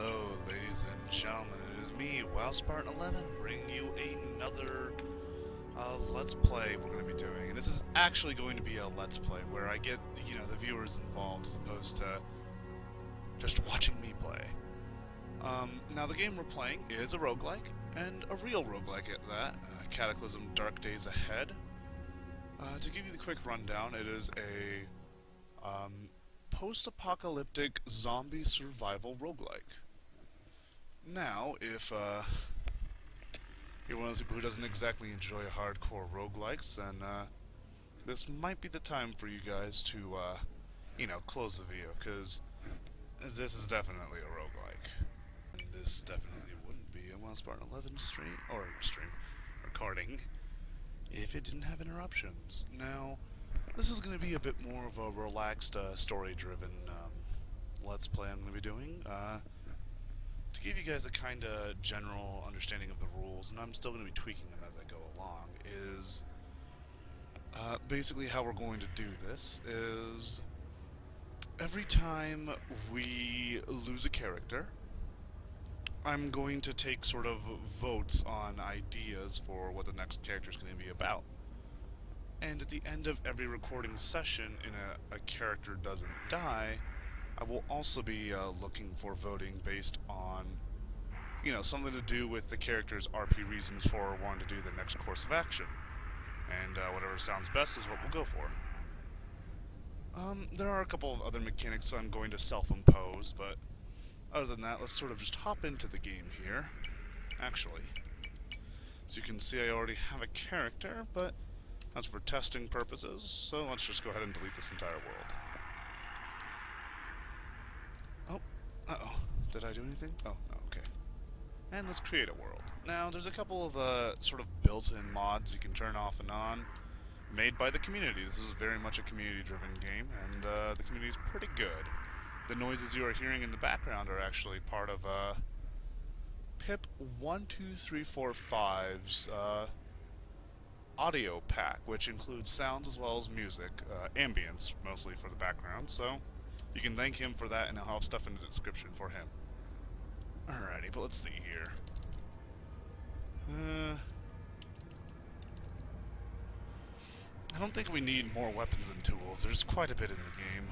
Hello, ladies and gentlemen. It is me, WowSpartan11, bringing you another Let's Play we're going to be doing. And this is actually going to be a Let's Play where I get, the viewers involved as opposed to just watching me play. Now, the game we're playing is a roguelike, and a real roguelike at that, Cataclysm Dark Days Ahead. To give you the quick rundown, it is a post-apocalyptic zombie survival roguelike. Now, if you're one of those people who doesn't exactly enjoy hardcore roguelikes, then this might be the time for you guys to, close the video, because this is definitely a roguelike. And this definitely wouldn't be a WowSpartan11 recording, if it didn't have interruptions. Now, this is going to be a bit more of a relaxed, story-driven Let's Play I'm going to be doing. To give you guys a kind of general understanding of the rules, and I'm still going to be tweaking them as I go along, is basically how we're going to do this is every time we lose a character, I'm going to take sort of votes on ideas for what the next character is going to be about. And at the end of every recording session in a character doesn't die, I will also be looking for voting based on, something to do with the character's RP reasons for wanting to do their next course of action. And whatever sounds best is what we'll go for. There are a couple of other mechanics I'm going to self-impose, but other than that, let's sort of just hop into the game here. Actually, as you can see, I already have a character, but that's for testing purposes, so let's just go ahead and delete this entire world. Oh, uh-oh. Did I do anything? Oh, no, okay. And let's create a world. Now, there's a couple of sort of built-in mods you can turn off and on, made by the community. This is very much a community-driven game, and the community is pretty good. The noises you are hearing in the background are actually part of Pip12345's audio pack, which includes sounds as well as music, ambience mostly for the background, so you can thank him for that, and I'll have stuff in the description for him. Alrighty, but let's see here. I don't think we need more weapons and tools. There's quite a bit in the game.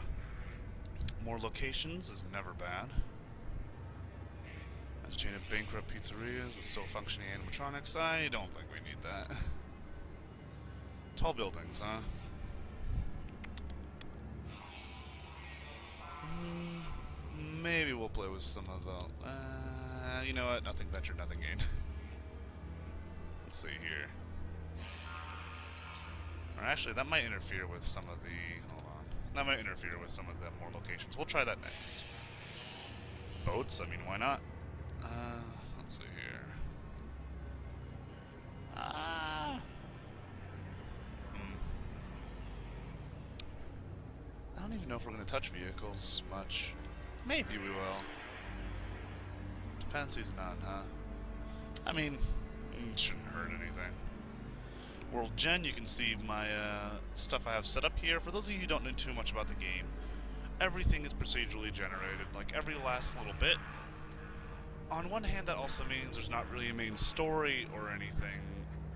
More locations is never bad. There's a chain of bankrupt pizzerias with still functioning animatronics. I don't think we need that. Tall buildings, huh? Maybe we'll play with some of the... you know what? Nothing ventured, nothing gained. Let's see here. Or actually, that might interfere with some of the... Hold on. That might interfere with some of the more locations. We'll try that next. Boats? I mean, why not? Let's see here. I don't even know if we're going to touch vehicles much. Maybe we will. Dependency's none, huh? I mean, it shouldn't hurt anything. World Gen, you can see my stuff I have set up here. For those of you who don't know too much about the game, everything is procedurally generated, like every last little bit. On one hand, that also means there's not really a main story or anything,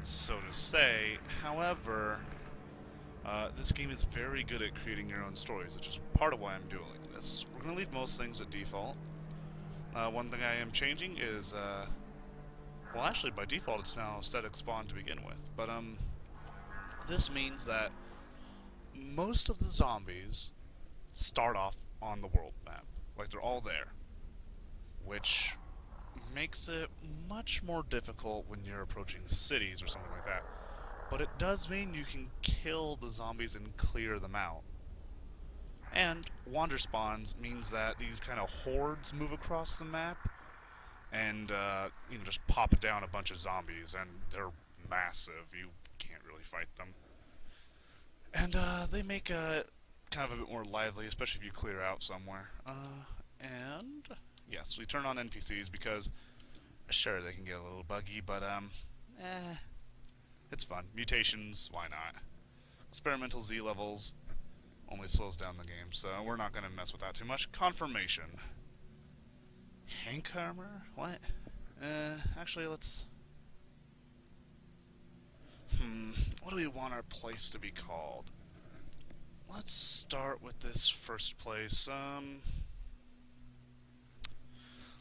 so to say. However, this game is very good at creating your own stories, which is part of why I'm doing this. We're going to leave most things at default. One thing I am changing is, well, actually, by default, it's now static spawn to begin with. But, this means that most of the zombies start off on the world map. Like, they're all there. Which makes it much more difficult when you're approaching cities or something like that. But it does mean you can kill the zombies and clear them out. And wander spawns means that these kind of hordes move across the map and, just pop down a bunch of zombies, and they're massive. You can't really fight them. And, they make it kind of a bit more lively, especially if you clear out somewhere. And, yes, we turn on NPCs because, sure, they can get a little buggy, but, it's fun. Mutations, why not? Experimental Z levels only slows down the game, so we're not going to mess with that too much. Confirmation. tank armor? What? Actually, let's... What do we want our place to be called? Let's start with this first place.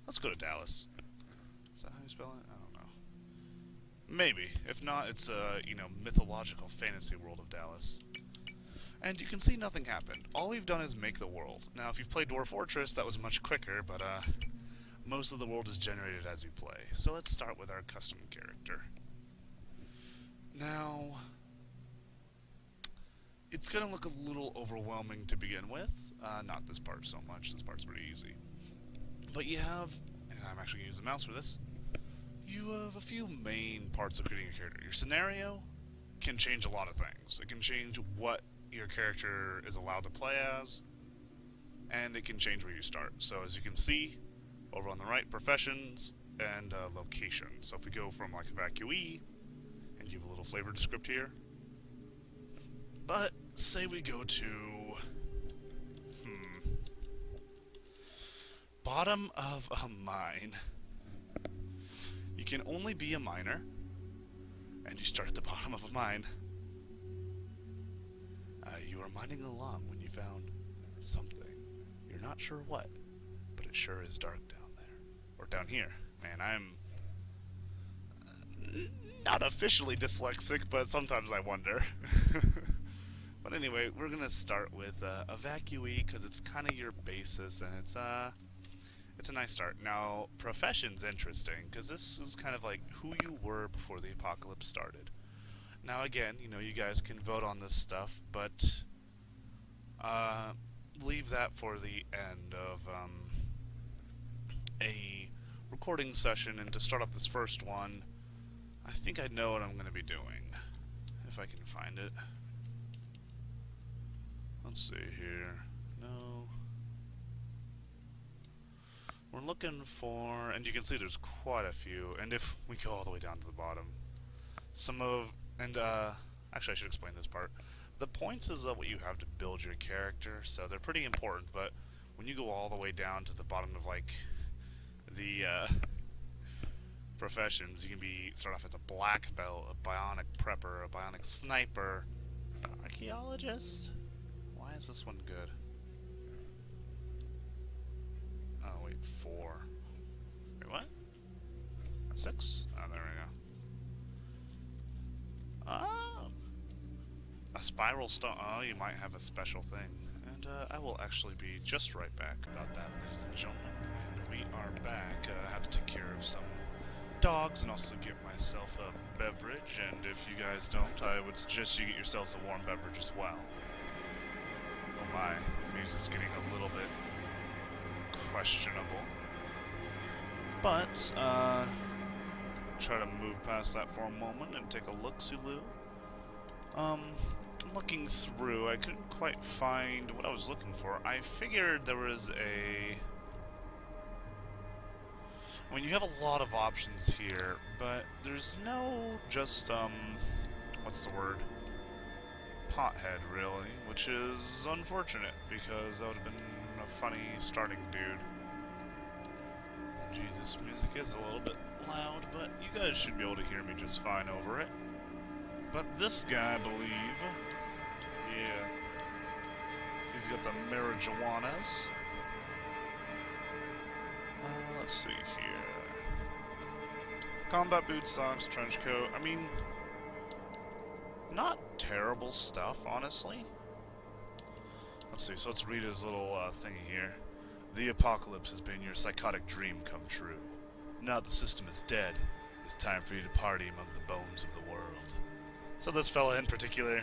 Let's go to Dallas. Is that how you spell it? I don't know. Maybe. If not, it's mythological fantasy world of Dallas. And you can see nothing happened. All we've done is make the world. Now, if you've played Dwarf Fortress, that was much quicker, but most of the world is generated as we play. So let's start with our custom character. Now, it's going to look a little overwhelming to begin with. Not this part so much. This part's pretty easy. But you have, and I'm actually going to use the mouse for this, you have a few main parts of creating a character. Your scenario can change a lot of things. It can change what your character is allowed to play as, and it can change where you start. So as you can see, over on the right, professions and location. So if we go from like evacuee, and give a little flavor descript here, but say we go to bottom of a mine. You can only be a miner, and you start at the bottom of a mine. You are mining along when you found something. You're not sure what, but it sure is dark down there. Or down here. Man, I'm not officially dyslexic, but sometimes I wonder. But anyway, we're going to start with evacuee, because it's kind of your basis, and it's a nice start. Now, profession's interesting, because this is kind of like who you were before the apocalypse started. Now again, you guys can vote on this stuff, but leave that for the end of a recording session. And to start off this first one, I think I know what I'm going to be doing, if I can find it. Let's see here. No. We're looking for, and you can see there's quite a few, and if we go all the way down to the bottom, actually I should explain this part. The points is what you have to build your character, so they're pretty important, but when you go all the way down to the bottom of like the professions, you can start off as a black belt, a bionic prepper, a bionic sniper, archaeologist. Why is this one good? Oh wait, 4. Wait, what? 6? Oh, there we go. A spiral stone. Oh, you might have a special thing. And I will actually be just right back about that, ladies and gentlemen. And we are back. I had to take care of some dogs and also get myself a beverage. And if you guys don't, I would suggest you get yourselves a warm beverage as well. Oh my, music's getting a little bit questionable. But, try to move past that for a moment and take a look-see-loo. Looking through, I couldn't quite find what I was looking for. I figured there was I mean, you have a lot of options here, but there's no just, what's the word? Pothead, really, which is unfortunate, because that would have been a funny starting dude. Jesus, music is a little bit loud, but you guys should be able to hear me just fine over it. But this guy, I believe, yeah, he's got the marijuanas. Let's see here. Combat boots, socks, trench coat. I mean, not terrible stuff, honestly. Let's see, so let's read his little thingy here. The apocalypse has been your psychotic dream come true. Now that the system is dead, it's time for you to party among the bones of the world. So this fella in particular,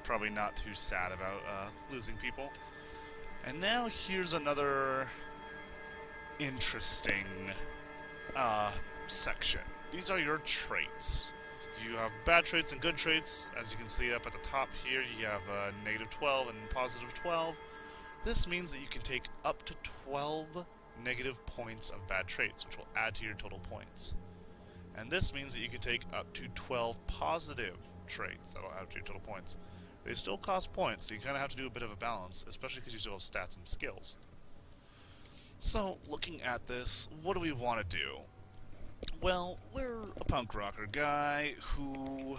probably not too sad about losing people. And now here's another interesting section. These are your traits. You have bad traits and good traits. As you can see up at the top here, you have -12 and +12. This means that you can take up to 12 negative points of bad traits, which will add to your total points. And this means that you can take up to 12 positive traits that will add to your total points. They still cost points, so you kind of have to do a bit of a balance, especially because you still have stats and skills. So, looking at this, what do we want to do? Well, we're a punk rocker guy who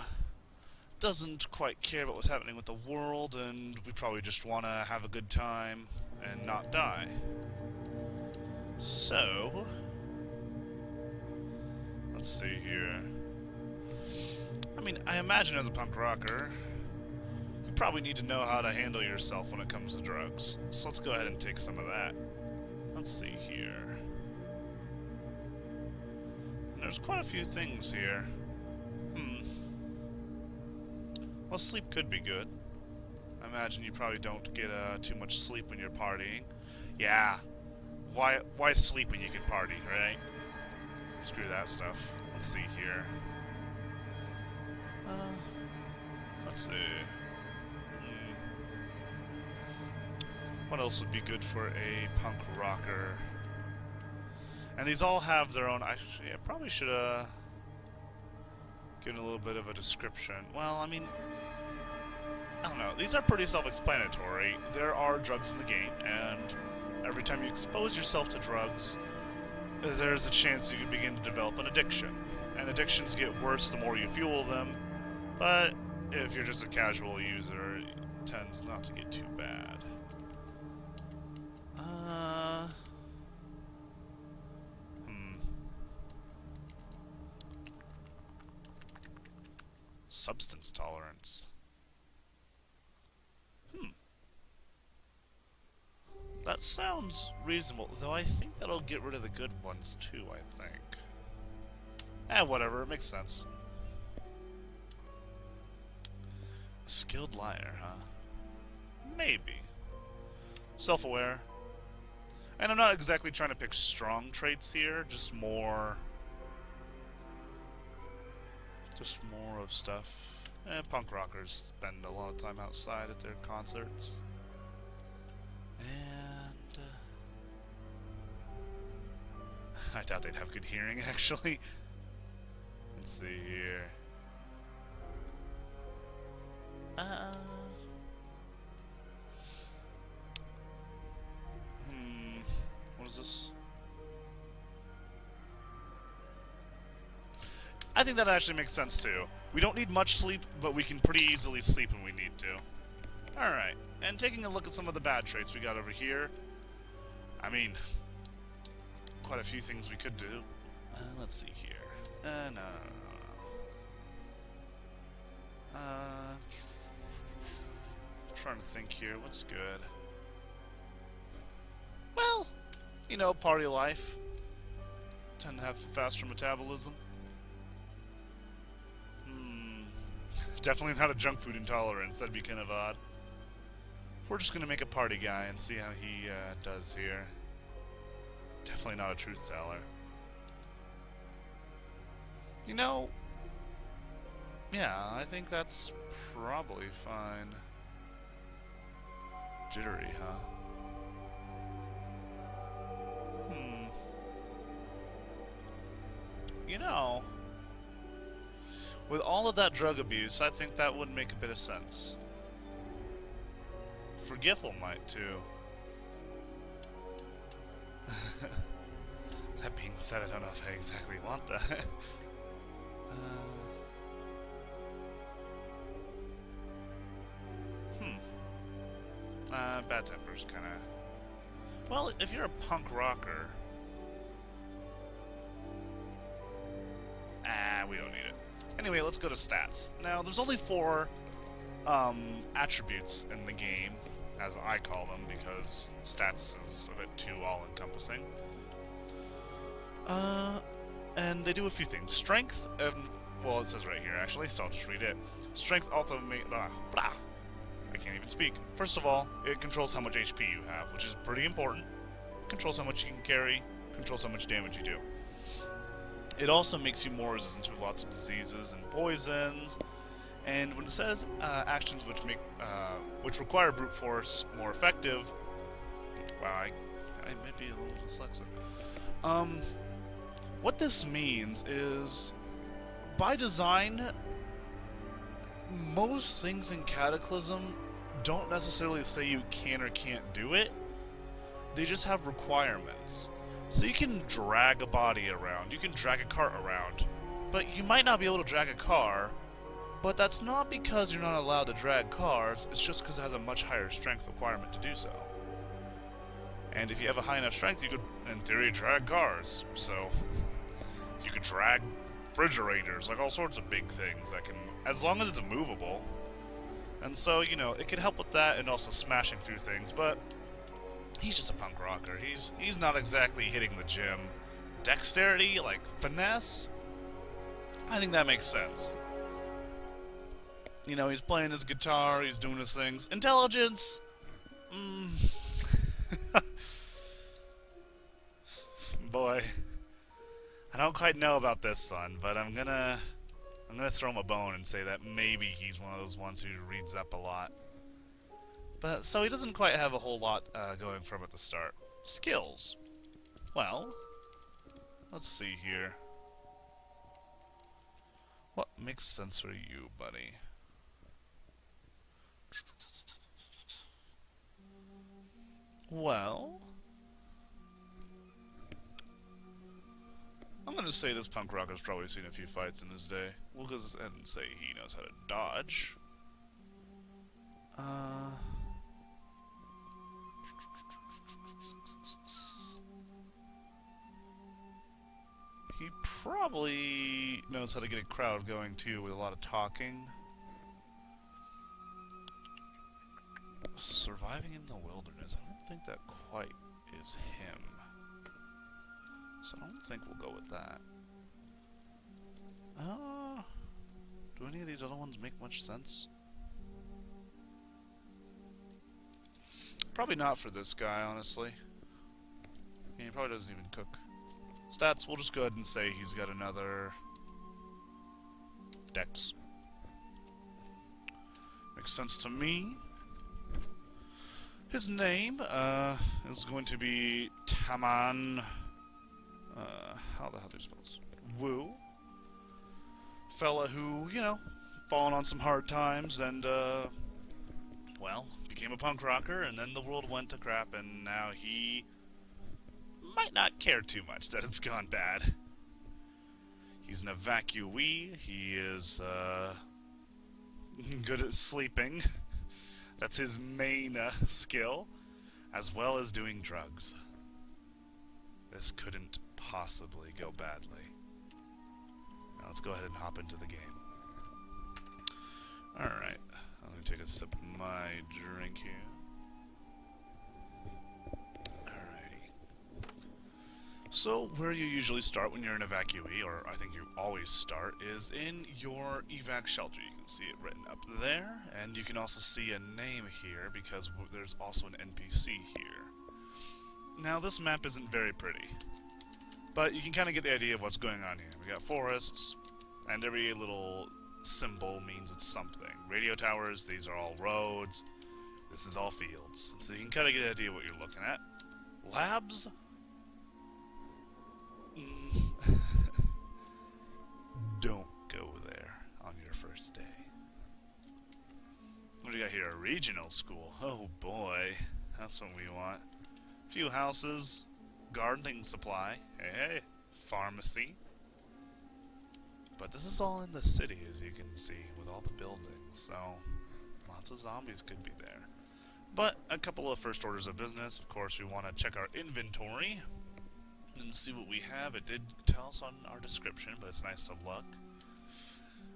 doesn't quite care about what's happening with the world, and we probably just want to have a good time and not die. So, let's see here. I mean, I imagine as a punk rocker, you probably need to know how to handle yourself when it comes to drugs. So let's go ahead and take some of that. Let's see here. And there's quite a few things here. Well, sleep could be good. I imagine you probably don't get too much sleep when you're partying. Yeah. Why sleep when you can party, right? Screw that stuff. Let's see here. Let's see. What else would be good for a punk rocker? And these all have their own... Actually, I probably should given a little bit of a description. Well, I mean, I don't know. These are pretty self-explanatory. There are drugs in the game, and every time you expose yourself to drugs, there's a chance you could begin to develop an addiction. And addictions get worse the more you fuel them, but if you're just a casual user, it tends not to get too bad. Substance tolerance. That sounds reasonable, though I think that'll get rid of the good ones too, I think. Whatever, it makes sense. A skilled liar, huh? Maybe. Self-aware. And I'm not exactly trying to pick strong traits here, just more of stuff. Punk rockers spend a lot of time outside at their concerts. And I doubt they'd have good hearing, actually. Let's see here. What is this? I think that actually makes sense too. We don't need much sleep, but we can pretty easily sleep when we need to. Alright, and taking a look at some of the bad traits we got over here. I mean, quite a few things we could do. Let's see here. No. Trying to think here, what's good? Well, you know, party life. Tend to have faster metabolism. Definitely not a junk food intolerance. That'd be kind of odd. We're just gonna make a party guy and see how he does here. Definitely not a truth teller. You know, yeah, I think that's probably fine. Jittery, huh? You know, with all of that drug abuse, I think that would make a bit of sense. Forgetful might, too. That being said, I don't know if I exactly want that. Bad temper's kinda... Well, if you're a punk rocker... we don't need it. Anyway, let's go to stats. Now, there's only 4 attributes in the game, as I call them, because stats is a bit too all-encompassing. And they do a few things. Strength, and, well, it says right here, actually, so I'll just read it. Strength also I can't even speak. First of all, it controls how much HP you have, which is pretty important. Controls how much you can carry, controls how much damage you do. It also makes you more resistant to lots of diseases and poisons. And when it says actions which require brute force more effective, wow, I might be a little dyslexic. What this means is, by design, most things in Cataclysm don't necessarily say you can or can't do it. they just have requirements. So you can drag a body around, you can drag a cart around, but you might not be able to drag a car, but that's not because you're not allowed to drag cars, it's just because it has a much higher strength requirement to do so. And if you have a high enough strength, you could, in theory, drag cars. So, you could drag refrigerators, like all sorts of big things that can, as long as it's movable. And so, you know, it could help with that and also smashing through things, but he's just a punk rocker. He's not exactly hitting the gym. Dexterity, like finesse, I think that makes sense. You know, he's playing his guitar, he's doing his things. Intelligence, boy, I don't quite know about this son, but I'm gonna throw him a bone and say that maybe he's one of those ones who reads up a lot. But so he doesn't quite have a whole lot going from at the start. Skills. Well, let's see here. What makes sense for you, buddy? Well, I'm gonna say this punk rocker's probably seen a few fights in his day. We'll go ahead and say he knows how to dodge. He probably knows how to get a crowd going too with a lot of talking. Surviving in the wilderness. I don't think that quite is him. So I don't think we'll go with that. Do any of these other ones make much sense? Probably not for this guy, honestly. He probably doesn't even cook. Stats, we'll just go ahead and say he's got another Dex. Makes sense to me. His name is going to be Taman. How the hell do you spell this? Wu. Fella who, you know, fallen on some hard times and, well, became a punk rocker, and then the world went to crap, and now he might not care too much that it's gone bad. He's an evacuee. He is, good at sleeping. That's his main skill, as well as doing drugs. This couldn't possibly go badly. Now let's go ahead and hop into the game. Alright, I'm going to take a sip of my drink here. Alrighty. So, where you usually start when you're an evacuee, or I think you always start, is in your evac shelter. You can see it written up there, and you can also see a name here because there's also an NPC here. Now, this map isn't very pretty, but you can kind of get the idea of what's going on here. We got forests, and every little symbol means it's something. Radio towers, these are all roads. This is all fields. So you can kind of get an idea of what you're looking at. Labs? Don't go there on your first day. What do we got here? A regional school. Oh boy, that's what we want. Few houses, gardening supply, hey, pharmacy. But this is all in the city, as you can see, with all the buildings, so lots of zombies could be there. But a couple of first orders of business. Of course, we want to check our inventory and see what we have. It did tell us on our description, but it's nice to look.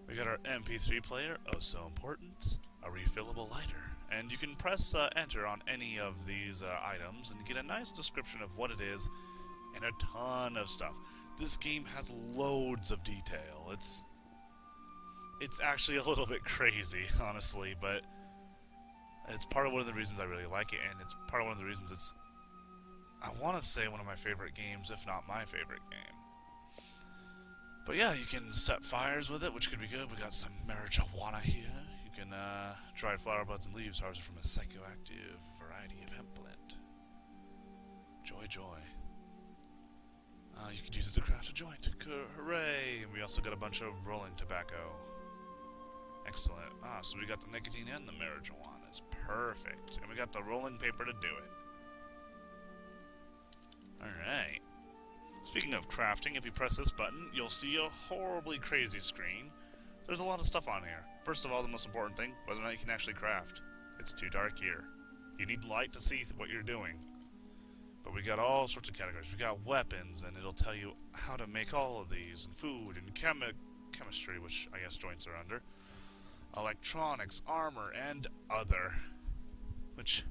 We got our MP3 player, oh so important, a refillable lighter. And you can press enter on any of these items and get a nice description of what it is and a ton of stuff. This game has loads of detail. It's actually a little bit crazy, honestly, but it's part of one of the reasons I really like it, and it's part of one of the reasons it's, I want to say, one of my favorite games, if not my favorite game. But yeah, you can set fires with it, which could be good. We got some marijuana here. You can dried flower buds and leaves harvested from a psychoactive variety of hemp blend. Joy, joy. You could use it to craft a joint. Hooray! And we also got a bunch of rolling tobacco. Excellent. So we got the nicotine and the marijuana. It's perfect. And we got the rolling paper to do it. Alright. Speaking of crafting, if you press this button, you'll see a horribly crazy screen. There's a lot of stuff on here. First of all, the most important thing, whether or not you can actually craft. It's too dark here. You need light to see what you're doing. But we got all sorts of categories. We got weapons, and it'll tell you how to make all of these, and food, and chemistry, which I guess joints are under. Electronics, armor, and other. Which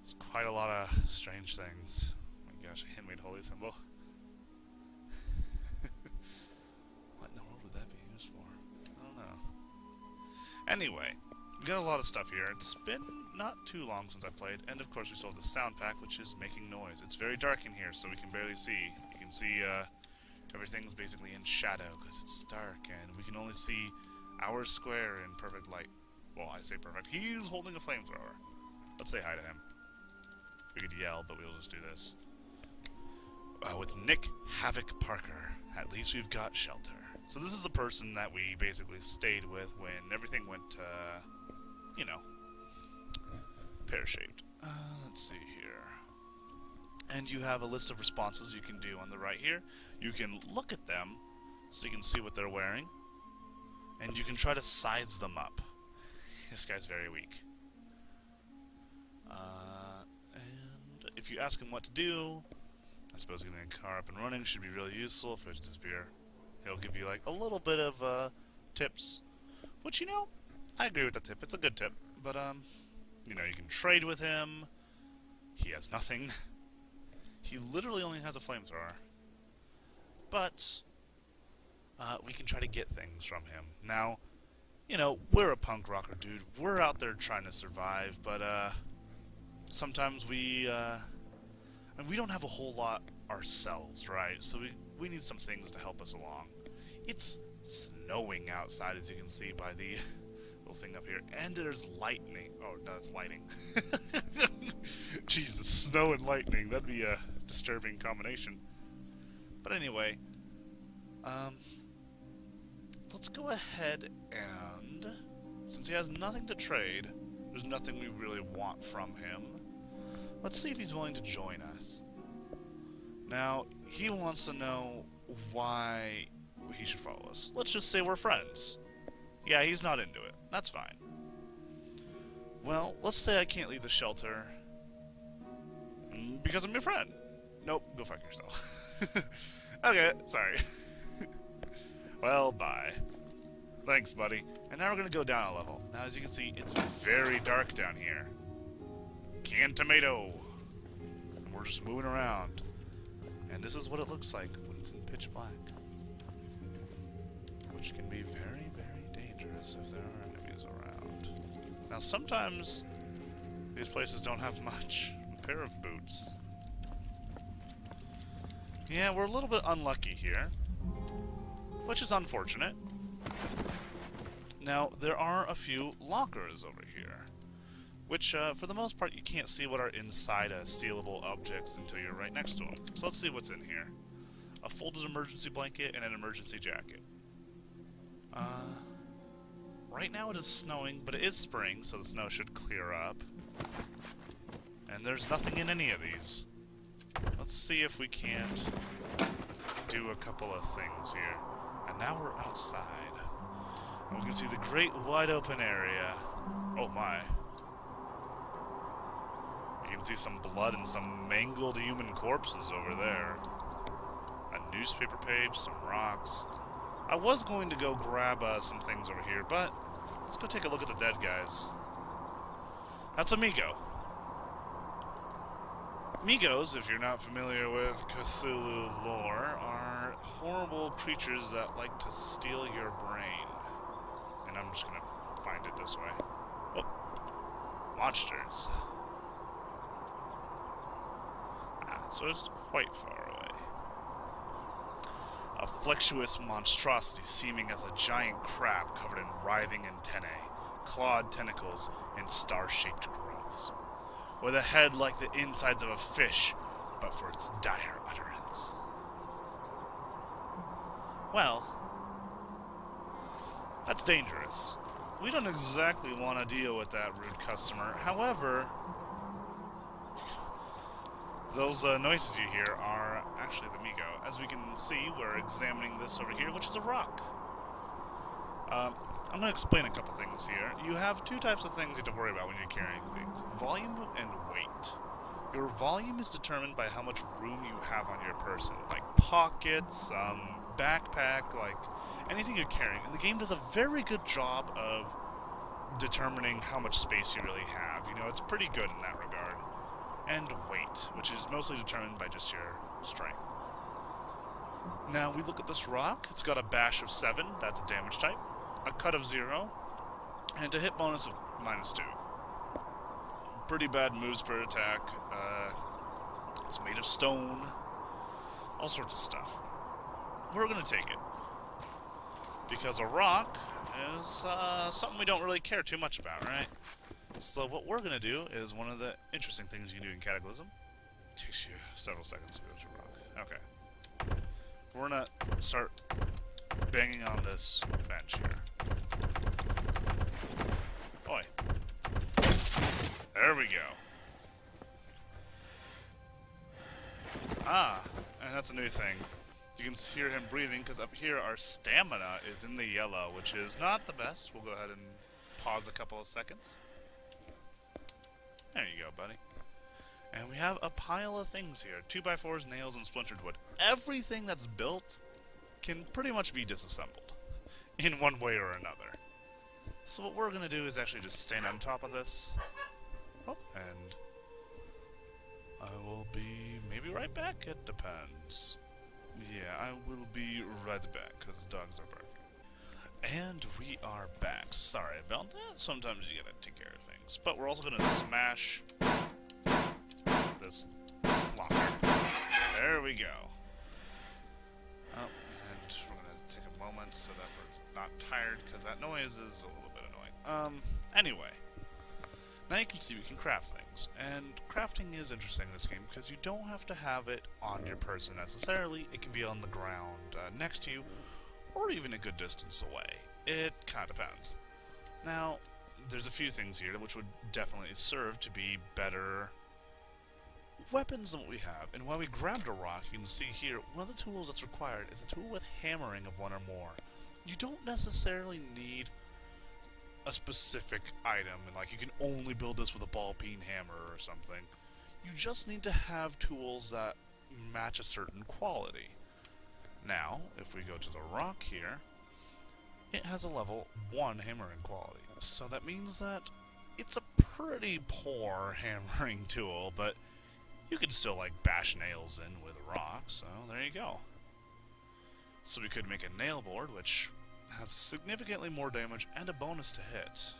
is quite a lot of strange things. Oh my gosh, a handmade holy symbol. What in the world would that be used for? I don't know. Anyway, we got a lot of stuff here. It's been not too long since I played, and of course we still have the sound pack, which is making noise. It's very dark in here, so we can barely see. You can see everything's basically in shadow because it's dark, and we can only see our square in perfect light. Well, I say perfect. He's holding a flamethrower. Let's say hi to him. We could yell, but we'll just do this. With Nick Havoc Parker, at least we've got shelter. So this is the person that we basically stayed with when everything went, you know, pear-shaped. Let's see here. And you have a list of responses you can do on the right here. You can look at them so you can see what they're wearing. And you can try to size them up. This guy's very weak. And if you ask him what to do, I suppose getting a car up and running should be really useful if it disappear. He'll give you like a little bit of tips, which, you know, I agree with the tip. It's a good tip, but you know, you can trade with him. He has nothing. He literally only has a flamethrower. But we can try to get things from him. Now, you know, we're a punk rocker, dude. We're out there trying to survive, but sometimes we don't have a whole lot ourselves, right? So we need some things to help us along. It's snowing outside, as you can see by the little thing up here, and there's lightning. Oh, no, it's lightning. Jesus, snow and lightning. That'd be a disturbing combination. But anyway, let's go ahead and, since he has nothing to trade, there's nothing we really want from him, let's see if he's willing to join us. Now, he wants to know why he should follow us. Let's just say we're friends. Yeah, he's not into it. That's fine. Well, let's say I can't leave the shelter because I'm your friend. Nope, go fuck yourself. Okay, sorry. Well, bye. Thanks, buddy. And now we're going to go down a level. Now, as you can see, it's very dark down here. Canned tomato. And we're just moving around. And this is what it looks like when it's in pitch black. Which can be very, very dangerous if there are enemies around. Now, sometimes these places don't have much. A pair of boots. Yeah, we're a little bit unlucky here, which is unfortunate. Now, there are a few lockers over here, which, for the most part, you can't see what are inside stealable objects until you're right next to them. So let's see what's in here. A folded emergency blanket and an emergency jacket. Right now it is snowing, but it is spring, so the snow should clear up. And there's nothing in any of these. Let's see if we can't do a couple of things here. And now we're outside. And we can see the great wide open area. Oh my. You can see some blood and some mangled human corpses over there. A newspaper page, some rocks. I was going to go grab some things over here, but let's go take a look at the dead guys. That's Amigo. Migos, if you're not familiar with Cthulhu lore, are horrible creatures that like to steal your brain. And I'm just gonna find it this way. Oh. Monsters. So it's quite far away. A flexuous monstrosity seeming as a giant crab covered in writhing antennae, clawed tentacles, and star-shaped growths. With a head like the insides of a fish, but for its dire utterance. Well, that's dangerous. We don't exactly want to deal with that rude customer. However, Those noises you hear are actually the Migo. As we can see, we're examining this over here, which is a rock. I'm going to explain a couple things here. You have two types of things you have to worry about when you're carrying things. Volume and weight. Your volume is determined by how much room you have on your person. Like pockets, backpack, like anything you're carrying. And the game does a very good job of determining how much space you really have. You know, it's pretty good in that regard. And weight, which is mostly determined by just your strength. Now we look at this rock. It's got a bash of 7, that's a damage type, a cut of 0, and a hit bonus of -2. Pretty bad moves per attack. It's made of stone. All sorts of stuff. We're going to take it. Because a rock is something we don't really care too much about, right? So what we're going to do is one of the interesting things you can do in Cataclysm. It takes you several seconds to go to rock. Okay. We're going to start banging on this bench here. Oi. There we go. Ah, and that's a new thing. You can hear him breathing, because up here our stamina is in the yellow, which is not the best. We'll go ahead and pause a couple of seconds. There you go, buddy. And we have a pile of things here. 2x4s, nails, and splintered wood. Everything that's built can pretty much be disassembled in one way or another. So what we're going to do is actually just stand on top of this. Oh, and I will be maybe right back. It depends. Yeah, I will be right back, because dogs are barking. And we are back. Sorry about that. Sometimes you gotta take care of things. But we're also gonna smash this locker. There we go. Oh, and we're gonna take a moment so that we're not tired, because that noise is a little bit annoying. Anyway. Now you can see we can craft things, and crafting is interesting in this game because you don't have to have it on your person necessarily. It can be on the ground next to you, or even a good distance away. It kind of depends. Now, there's a few things here which would definitely serve to be better weapons than what we have. And while we grabbed a rock, you can see here, one of the tools that's required is a tool with hammering of 1 or more. You don't necessarily need a specific item, and like you can only build this with a ball peen hammer or something. You just need to have tools that match a certain quality. Now, if we go to the rock here, it has a level 1 hammering quality. So that means that it's a pretty poor hammering tool, but you can still like bash nails in with a rock, so there you go. So we could make a nail board, which has significantly more damage and a bonus to hit.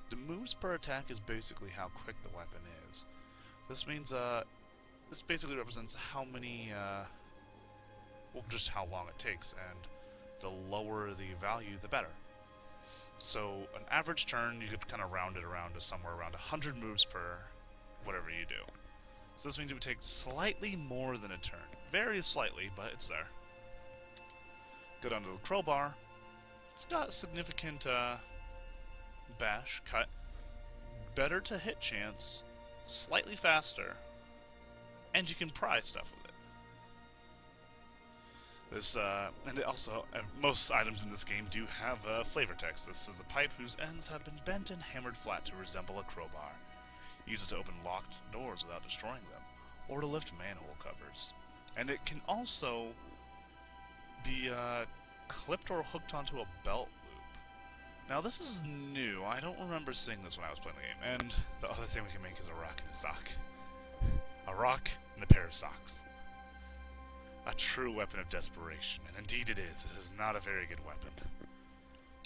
The moves per attack is basically how quick the weapon is. This means, this basically represents how many, well, just how long it takes, and the lower the value, the better. So, an average turn, you could kind of round it around to somewhere around 100 moves per whatever you do. So this means it would take slightly more than a turn. Very slightly, but it's there. Go down to the crowbar. It's got a significant bash, cut, better to hit chance, slightly faster, and you can pry stuff with it. This, and it also, most items in this game do have flavor text. This is a pipe whose ends have been bent and hammered flat to resemble a crowbar. Use it to open locked doors without destroying them, or to lift manhole covers. And it can also be clipped or hooked onto a belt loop. Now this is new. I don't remember seeing this when I was playing the game. And the other thing we can make is a rock and a sock. A rock and a pair of socks. A true weapon of desperation. And indeed it is. It is not a very good weapon.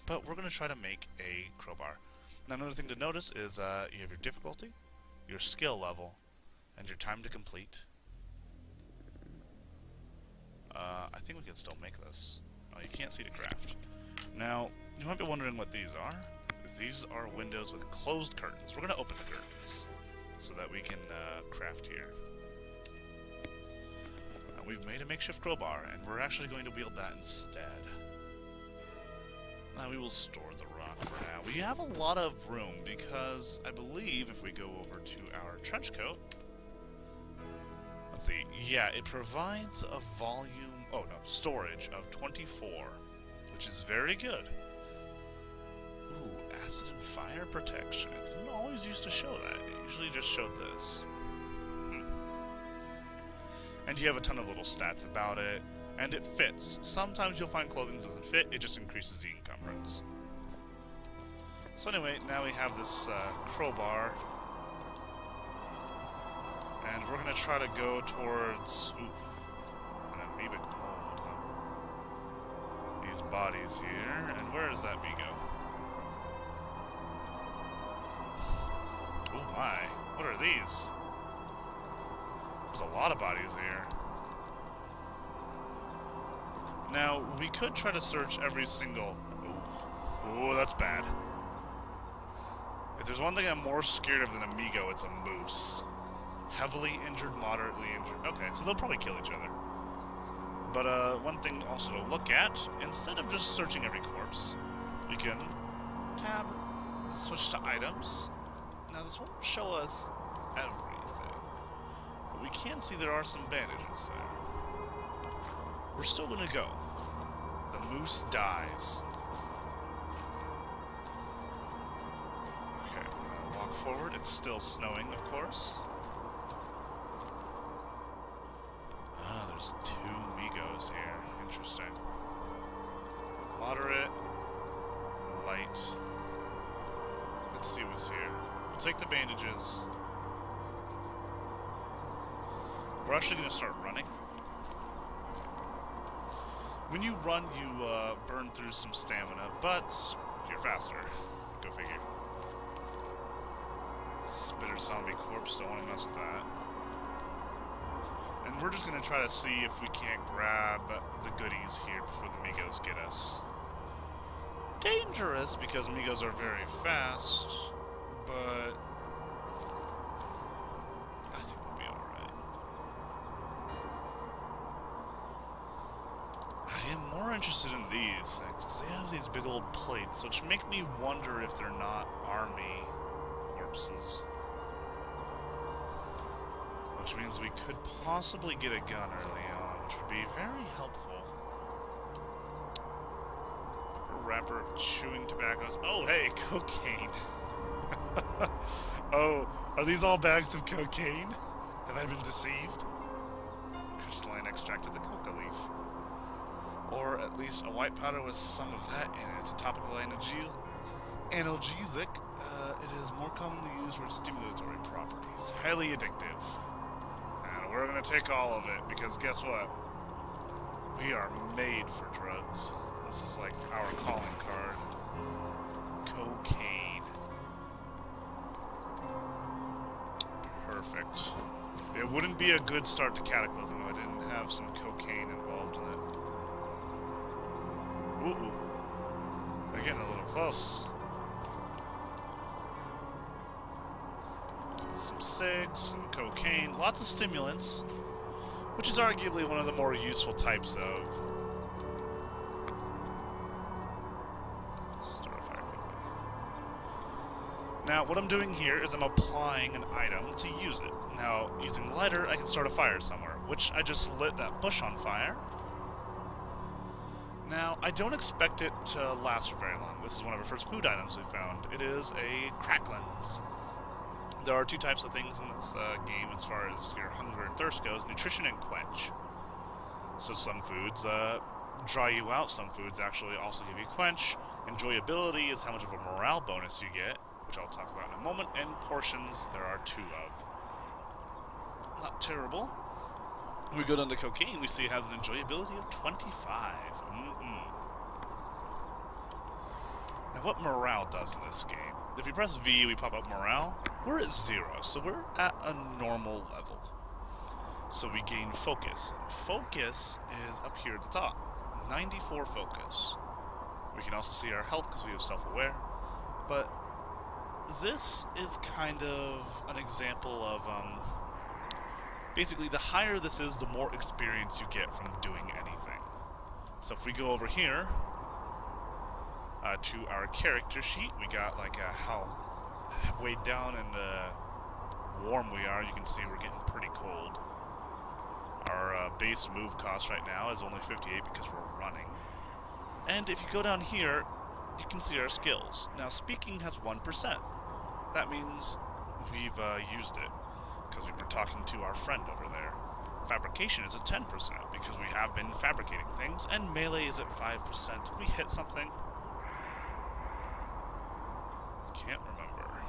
But we're going to try to make a crowbar. Now another thing to notice is you have your difficulty, your skill level, and your time to complete. I think we can still make this. Oh, you can't see the craft. Now, you might be wondering what these are. These are windows with closed curtains. We're going to open the curtains so that we can craft here. Now, we've made a makeshift crowbar, and we're actually going to wield that instead. Now, we will store the rock for now. We have a lot of room because I believe if we go over to our trench coat, Let's see. Yeah, it provides a volume... Oh, no. Storage of 24, which is very good. Ooh, acid and fire protection. It didn't always used to show that. It usually just showed this. And you have a ton of little stats about it, and it fits. Sometimes you'll find clothing that doesn't fit, it just increases the encumbrance. So anyway, now we have this crowbar, and we're going to try to go towards an amoebic mold, huh? These bodies here, and where is that Migo? Oh my, what are these? There's a lot of bodies here. Now, we could try to search every single... Oh, that's bad. If there's one thing I'm more scared of than a Migo, it's a moose. Heavily injured, moderately injured. Okay, so they'll probably kill each other. But one thing also to look at, instead of just searching every corpse, we can tab, switch to items. Now this won't show us everything, but we can see there are some bandages there. We're still gonna go. The moose dies. Okay, I'm gonna walk forward. It's still snowing, of course. Ah, there's 2 Migos here. Interesting. Moderate, light. Let's see what's here. We'll take the bandages. We're actually going to start running. When you run, you burn through some stamina, but you're faster. Go figure. Spitter zombie corpse, don't want to mess with that. And we're just going to try to see if we can't grab the goodies here before the Migos get us. Dangerous, because Migos are very fast, but I think we'll be alright. I am more interested in these things, because they have these big old plates, which make me wonder if they're not army corpses. Which means we could possibly get a gun early on, which would be very helpful. A wrapper of chewing tobaccos. Oh, hey, cocaine. Oh, are these all bags of cocaine? Have I been deceived? Crystalline extract of the coca leaf. Or at least a white powder with some of that in it. A topical analgesic. It is more commonly used for its stimulatory properties. Highly addictive. And we're going to take all of it, because guess what? We are made for drugs. This is like our calling card. Cocaine. Perfect. It wouldn't be a good start to Cataclysm if I didn't have some cocaine involved in it. Ooh. They're getting a little close. Some cigs, some cocaine, lots of stimulants, which is arguably one of the more useful types of... Start a fire quickly. Now, what I'm doing here is I'm applying an item to use it. Now, using the lighter, I can start a fire somewhere, which I just lit that bush on fire. Now, I don't expect it to last for very long. This is one of our first food items we found. It is a cracklins. There are 2 types of things in this game as far as your hunger and thirst goes, nutrition and quench. So some foods dry you out, some foods actually also give you quench. Enjoyability is how much of a morale bonus you get, which I'll talk about in a moment, and portions there are 2 of. Not terrible. When we go down to cocaine, we see it has an enjoyability of 25. Now what morale does in this game? If you press V, we pop up morale. We're at 0, so we're at a normal level. So we gain focus. Focus is up here at the top. 94 focus. We can also see our health because we have self-aware. But this is kind of an example of, basically the higher this is, the more experience you get from doing anything. So if we go over here, to our character sheet, we got like how weighed down and warm we are. You can see we're getting pretty cold. Our base move cost right now is only 58 because we're running. And if you go down here, you can see our skills. Now, speaking has 1%. That means we've used it because we were talking to our friend over there. Fabrication is at 10% because we have been fabricating things, and melee is at 5%. Did we hit something? Can't remember.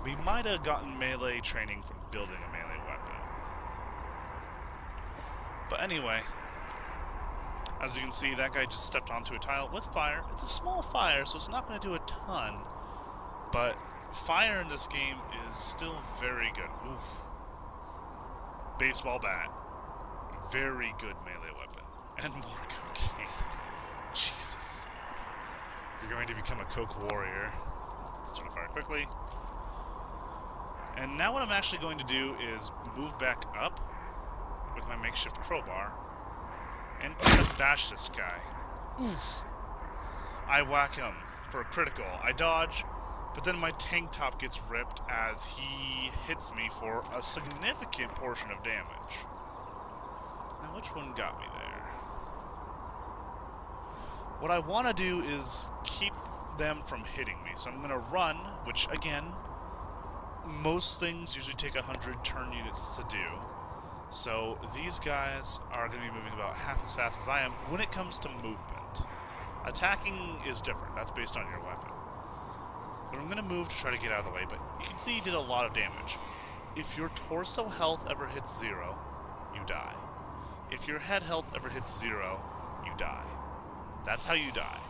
We might have gotten melee training from building a melee weapon. But anyway, as you can see, that guy just stepped onto a tile with fire. It's a small fire, so it's not going to do a ton. But fire in this game is still very good. Oof. Baseball bat. Very good melee weapon. And more cocaine. Jesus. You're going to become a coke warrior. Start to fire quickly. And now what I'm actually going to do is move back up with my makeshift crowbar and try to bash this guy. Oof. I whack him for a critical. I dodge, but then my tank top gets ripped as he hits me for a significant portion of damage. Now, which one got me there? What I want to do is keep them from hitting me. So I'm going to run, which, again, most things usually take 100 turn units to do. So these guys are going to be moving about half as fast as I am when it comes to movement. Attacking is different. That's based on your weapon. But I'm going to move to try to get out of the way, but you can see he did a lot of damage. If your torso health ever hits 0, you die. If your head health ever hits 0, you die. That's how you die.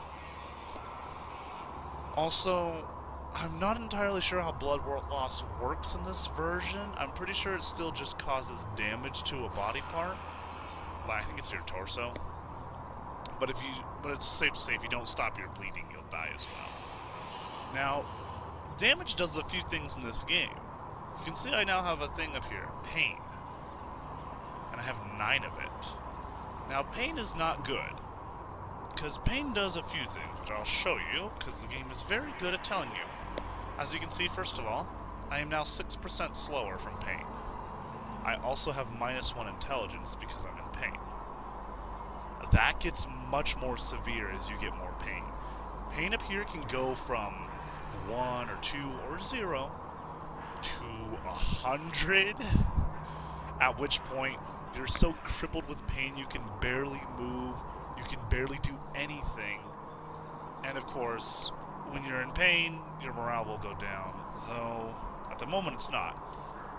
Also, I'm not entirely sure how blood loss works in this version. I'm pretty sure it still just causes damage to a body part. But I think it's your torso. But it's safe to say if you don't stop your bleeding, you'll die as well. Now, damage does a few things in this game. You can see I now have a thing up here, pain. And I have 9 of it. Now, pain is not good, because pain does a few things, which I'll show you, because the game is very good at telling you. As you can see, first of all, I am now 6% slower from pain. I also have -1 intelligence because I'm in pain. That gets much more severe as you get more pain. Pain up here can go from 1 or 2 or 0 to 100, at which point you're so crippled with pain you can barely move, you can barely do anything, and of course, when you're in pain, your morale will go down, though at the moment it's not.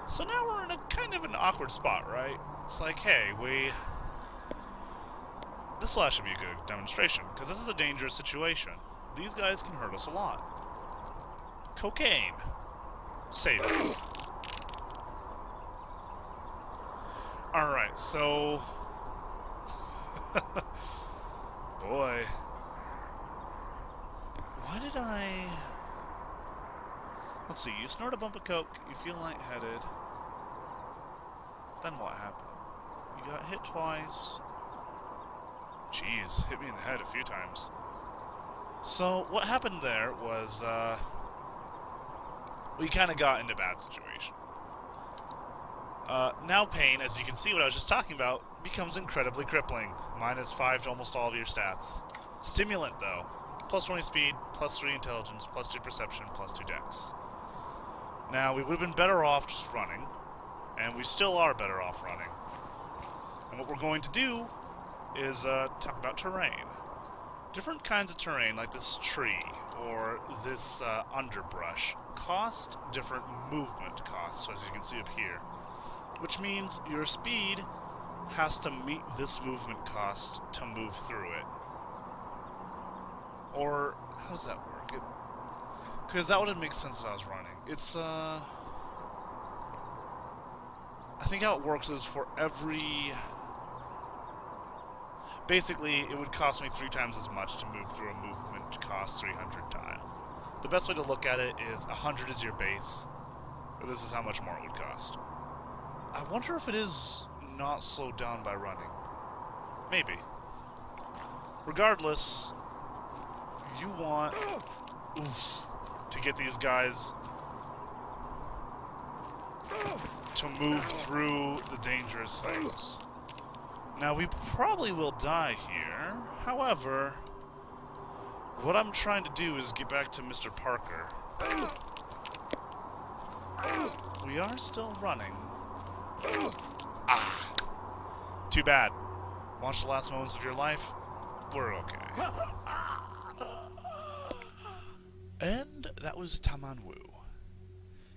So now we're in a kind of an awkward spot, right? It's like, hey, this will actually be a good demonstration, because this is a dangerous situation. These guys can hurt us a lot. Cocaine. Save it. Alright, so... Boy. Why did I... Let's see, you snort a bump of coke, you feel lightheaded. Then what happened? You got hit twice. Jeez, hit me in the head a few times. So, what happened there was, we kind of got into a bad situation. Now pain, as you can see what I was just talking about, becomes incredibly crippling. -5 to almost all of your stats. Stimulant, though. +20 speed, +3 intelligence, +2 perception, +2 dex. Now, we would have been better off just running, and we still are better off running. And what we're going to do is talk about terrain. Different kinds of terrain, like this tree or this underbrush, cost different movement costs, as you can see up here. Which means your speed has to meet this movement cost to move through it. Or, how does that work? Because that would make sense if I was running. It's, I think how it works is for every... Basically, it would cost me 3 times as much to move through a movement cost 300 tile. The best way to look at it is 100 is your base. This is how much more it would cost. I wonder if it is not slowed down by running. Maybe. Regardless, you want to get these guys to move through the dangerous things. Now, we probably will die here. However, what I'm trying to do is get back to Mr. Parker. We are still running. Ah! Too bad. Watch the last moments of your life. We're okay. And that was Tamanwu.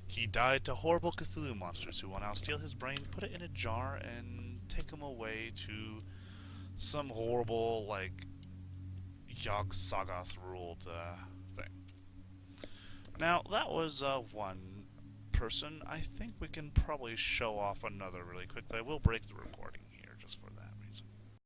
He died to horrible Cthulhu monsters who will now steal his brain, put it in a jar, and take him away to some horrible, like, Yog-Sothoth-ruled thing. Now, that was one person. I think we can probably show off another really quickly. I will break the recording here just for that reason.